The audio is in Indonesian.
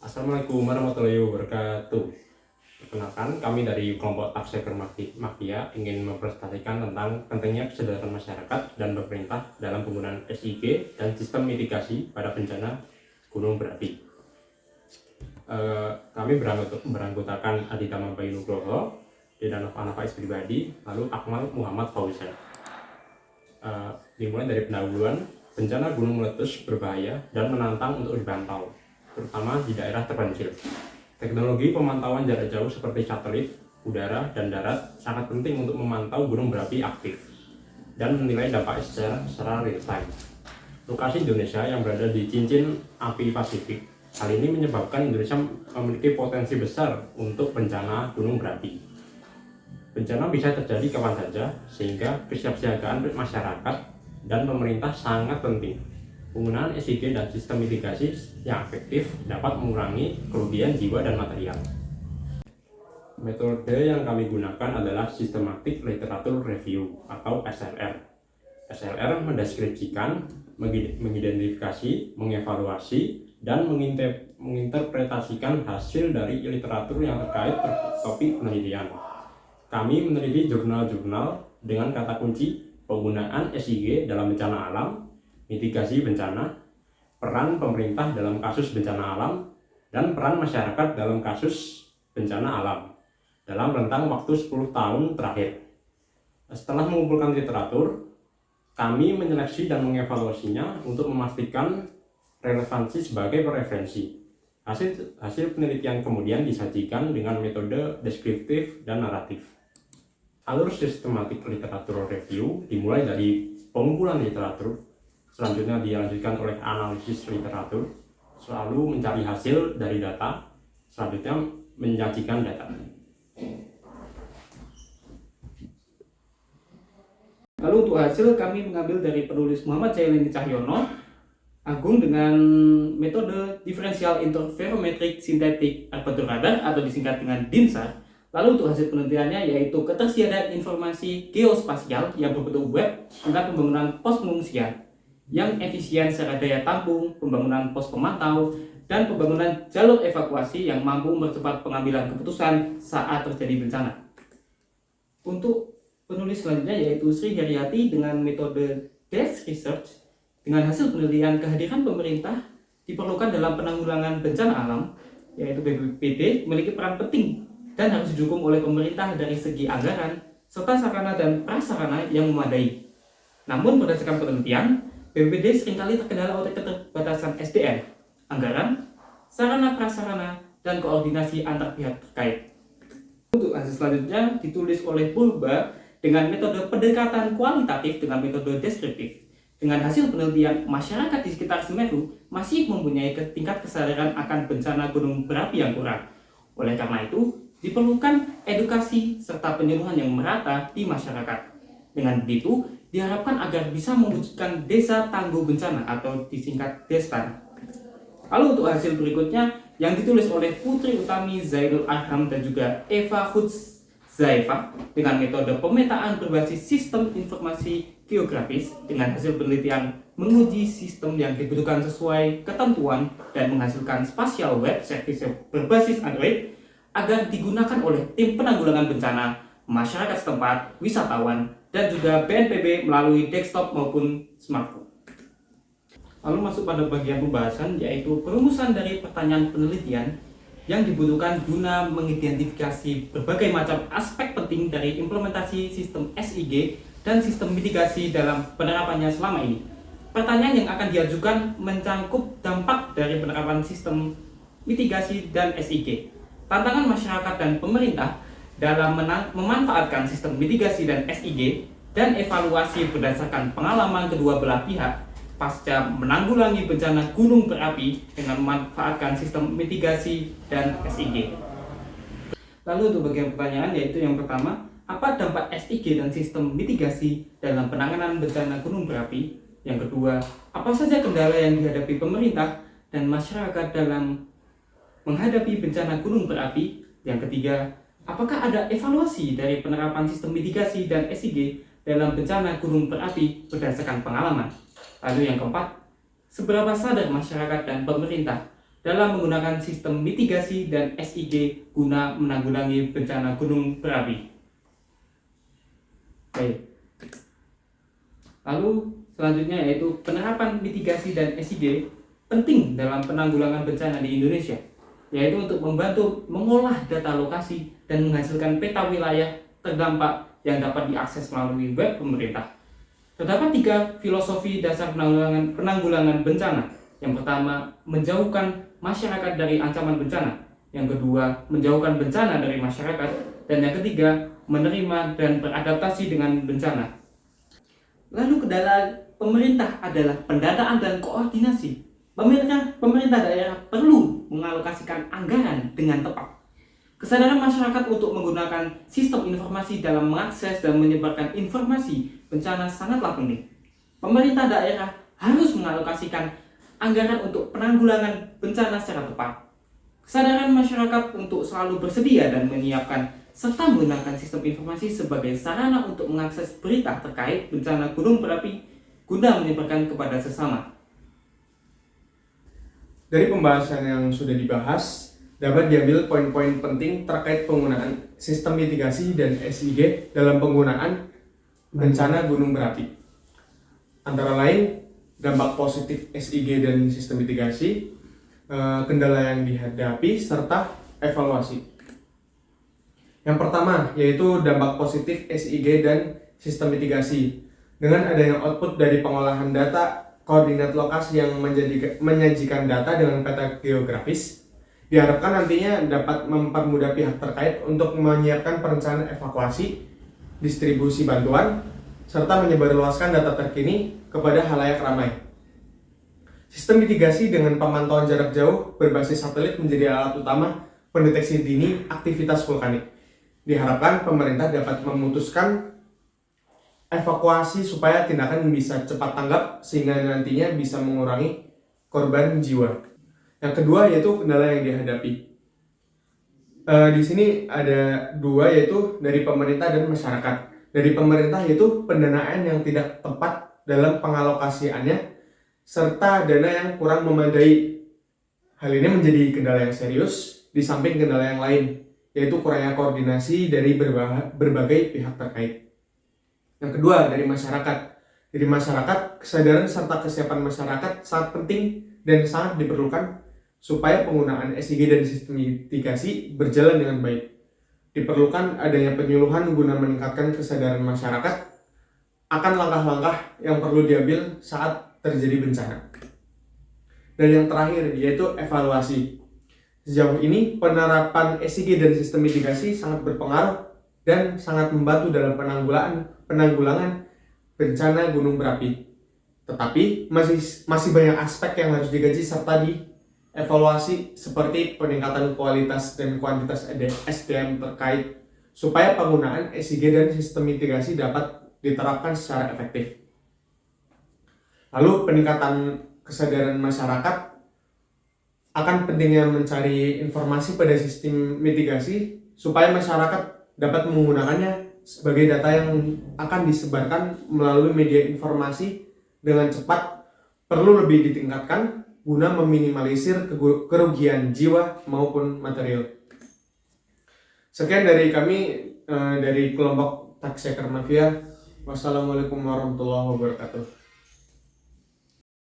Assalamualaikum warahmatullahi wabarakatuh. Perkenalkan, kami dari kelompok Tafseker Mafia ingin mempresentasikan tentang pentingnya kesadaran masyarakat dan pemerintah dalam penggunaan SIG dan sistem mitigasi pada bencana gunung berapi. Kami beranggotakan Aditama Bayu Nugroho, Dedanov Anafais pribadi, lalu Akmal Muhammad Fauzan. Dimulai dari pendahuluan, bencana gunung meletus berbahaya dan menantang untuk dipantau, terutama di daerah terpencil. Teknologi pemantauan jarak jauh seperti satelit, udara, dan darat sangat penting untuk memantau gunung berapi aktif dan menilai dampak secara real time. Lokasi Indonesia yang berada di cincin api Pasifik, hal ini menyebabkan Indonesia memiliki potensi besar untuk bencana gunung berapi. Bencana bisa terjadi kapan saja, sehingga kesiapsiagaan masyarakat dan pemerintah sangat penting. Penggunaan SIG dan sistem mitigasi yang efektif dapat mengurangi kerugian jiwa dan material. Metode yang kami gunakan adalah Systematic Literature Review atau SLR. SLR mendeskripsikan, mengidentifikasi, mengevaluasi, dan menginterpretasikan hasil dari literatur yang terkait topik penelitian. Kami meneliti jurnal-jurnal dengan kata kunci penggunaan SIG dalam bencana alam, mitigasi bencana, peran pemerintah dalam kasus bencana alam, dan peran masyarakat dalam kasus bencana alam dalam rentang waktu 10 tahun terakhir. Setelah mengumpulkan literatur, kami menyeleksi dan mengevaluasinya untuk memastikan relevansi sebagai referensi. Hasil penelitian kemudian disajikan dengan metode deskriptif dan naratif. Alur sistematik literatur review dimulai dari pengumpulan literatur, selanjutnya dilanjutkan oleh analisis literatur, selalu mencari hasil dari data, selanjutnya menyajikan data. Lalu untuk hasil kami mengambil dari penulis Muhammad Jailani Cahyono Agung dengan metode Differential Interferometric Synthetic Aperture Radar atau disingkat dengan DINSA. Lalu untuk hasil penelitiannya yaitu ketersediaan informasi geospasial yang berbentuk web tentang pembangunan pos pengungsian yang efisien secara daya tampung, pembangunan pos pemantau, dan pembangunan jalur evakuasi yang mampu mempercepat pengambilan keputusan saat terjadi bencana. Untuk penulis selanjutnya yaitu Sri Heriati dengan metode Desk Research. Dengan hasil penelitian kehadiran pemerintah diperlukan dalam penanggulangan bencana alam, yaitu BPBD memiliki peran penting dan harus didukung oleh pemerintah dari segi anggaran serta sarana dan prasarana yang memadai. Namun berdasarkan penelitian, BPBD seringkali terkendala oleh keterbatasan SDM, anggaran, sarana prasarana, dan koordinasi antar pihak terkait. Untuk hasil selanjutnya ditulis oleh Purba dengan metode pendekatan kualitatif dengan metode deskriptif. Dengan hasil penelitian, masyarakat di sekitar Semeru masih mempunyai tingkat kesadaran akan bencana gunung berapi yang kurang. Oleh karena itu, diperlukan edukasi serta penyuluhan yang merata di masyarakat. Dengan begitu, diharapkan agar bisa mewujudkan desa tangguh bencana atau disingkat DESTAN. Lalu untuk hasil berikutnya yang ditulis oleh Putri Utami Zainul Arham dan juga Eva Hutzaifa dengan metode pemetaan berbasis sistem informasi geografis dengan hasil penelitian menguji sistem yang dibutuhkan sesuai ketentuan dan menghasilkan spatial web service berbasis Android agar digunakan oleh tim penanggulangan bencana, masyarakat setempat, wisatawan, dan juga BNPB melalui desktop maupun smartphone. Lalu masuk pada bagian pembahasan yaitu perumusan dari pertanyaan penelitian yang dibutuhkan guna mengidentifikasi berbagai macam aspek penting dari implementasi sistem SIG dan sistem mitigasi dalam penerapannya selama ini. Pertanyaan yang akan diajukan mencangkup dampak dari penerapan sistem mitigasi dan SIG, tantangan masyarakat dan pemerintah dalam memanfaatkan sistem mitigasi dan SIG, dan evaluasi berdasarkan pengalaman kedua belah pihak pasca menanggulangi bencana gunung berapi dengan memanfaatkan sistem mitigasi dan SIG. Lalu untuk bagian pertanyaan yaitu yang pertama, apa dampak SIG dan sistem mitigasi dalam penanganan bencana gunung berapi? Yang kedua, apa saja kendala yang dihadapi pemerintah dan masyarakat dalam menghadapi bencana gunung berapi? Yang ketiga, apakah ada evaluasi dari penerapan sistem mitigasi dan SIG dalam bencana gunung berapi berdasarkan pengalaman? Lalu yang keempat, seberapa sadar masyarakat dan pemerintah dalam menggunakan sistem mitigasi dan SIG guna menanggulangi bencana gunung berapi. Baik. Lalu selanjutnya yaitu penerapan mitigasi dan SIG penting dalam penanggulangan bencana di Indonesia, yaitu untuk membantu mengolah data lokasi dan menghasilkan peta wilayah terdampak yang dapat diakses melalui web pemerintah. Terdapat 3 filosofi dasar penanggulangan bencana. Yang pertama, menjauhkan masyarakat dari ancaman bencana. Yang kedua, menjauhkan bencana dari masyarakat. Dan yang ketiga, menerima dan beradaptasi dengan bencana. Lalu kendala pemerintah adalah pendataan dan koordinasi. Pemerintah daerah perlu mengalokasikan anggaran dengan tepat. Kesadaran masyarakat untuk menggunakan sistem informasi dalam mengakses dan menyebarkan informasi bencana sangatlah penting. Pemerintah daerah harus mengalokasikan anggaran untuk penanggulangan bencana secara tepat. Kesadaran masyarakat untuk selalu bersedia dan menyiapkan serta menggunakan sistem informasi sebagai sarana untuk mengakses berita terkait bencana gunung berapi guna menyebarkan kepada sesama. Dari pembahasan yang sudah dibahas, dapat diambil poin-poin penting terkait penggunaan sistem mitigasi dan SIG dalam penggunaan bencana gunung berapi. Antara lain, dampak positif SIG dan sistem mitigasi, kendala yang dihadapi, serta evaluasi. Yang pertama, yaitu dampak positif SIG dan sistem mitigasi. Dengan adanya output dari pengolahan data, koordinat lokasi yang menyajikan data dengan peta geografis, diharapkan nantinya dapat mempermudah pihak terkait untuk menyiapkan perencanaan evakuasi, distribusi bantuan, serta menyebarluaskan data terkini kepada khalayak ramai. Sistem mitigasi dengan pemantauan jarak jauh berbasis satelit menjadi alat utama pendeteksi dini aktivitas vulkanik. Diharapkan pemerintah dapat memutuskan evakuasi supaya tindakan bisa cepat tanggap sehingga nantinya bisa mengurangi korban jiwa. Yang kedua yaitu kendala yang dihadapi. Di sini ada 2, yaitu dari pemerintah dan masyarakat. Dari pemerintah yaitu pendanaan yang tidak tepat dalam pengalokasiannya serta dana yang kurang memadai. Hal ini menjadi kendala yang serius di samping kendala yang lain, yaitu kurangnya koordinasi dari berbagai pihak terkait. Yang kedua dari masyarakat. Dari masyarakat, kesadaran serta kesiapan masyarakat sangat penting dan sangat diperlukan supaya penggunaan SIG dan sistem mitigasi berjalan dengan baik. Diperlukan adanya penyuluhan guna meningkatkan kesadaran masyarakat akan langkah-langkah yang perlu diambil saat terjadi bencana. Dan yang terakhir yaitu evaluasi. Sejauh ini penerapan SIG dan sistem mitigasi sangat berpengaruh dan sangat membantu dalam penanggulangan bencana gunung berapi. Tetapi masih banyak aspek yang harus dikaji serta dievaluasi seperti peningkatan kualitas dan kuantitas SDM terkait supaya penggunaan SIG dan sistem mitigasi dapat diterapkan secara efektif. Lalu peningkatan kesadaran masyarakat akan pentingnya mencari informasi pada sistem mitigasi supaya masyarakat dapat menggunakannya sebagai data yang akan disebarkan melalui media informasi dengan cepat, perlu lebih ditingkatkan guna meminimalisir kerugian jiwa maupun material. Sekian dari kami dari kelompok Taxi Mafia. Wassalamualaikum warahmatullahi wabarakatuh.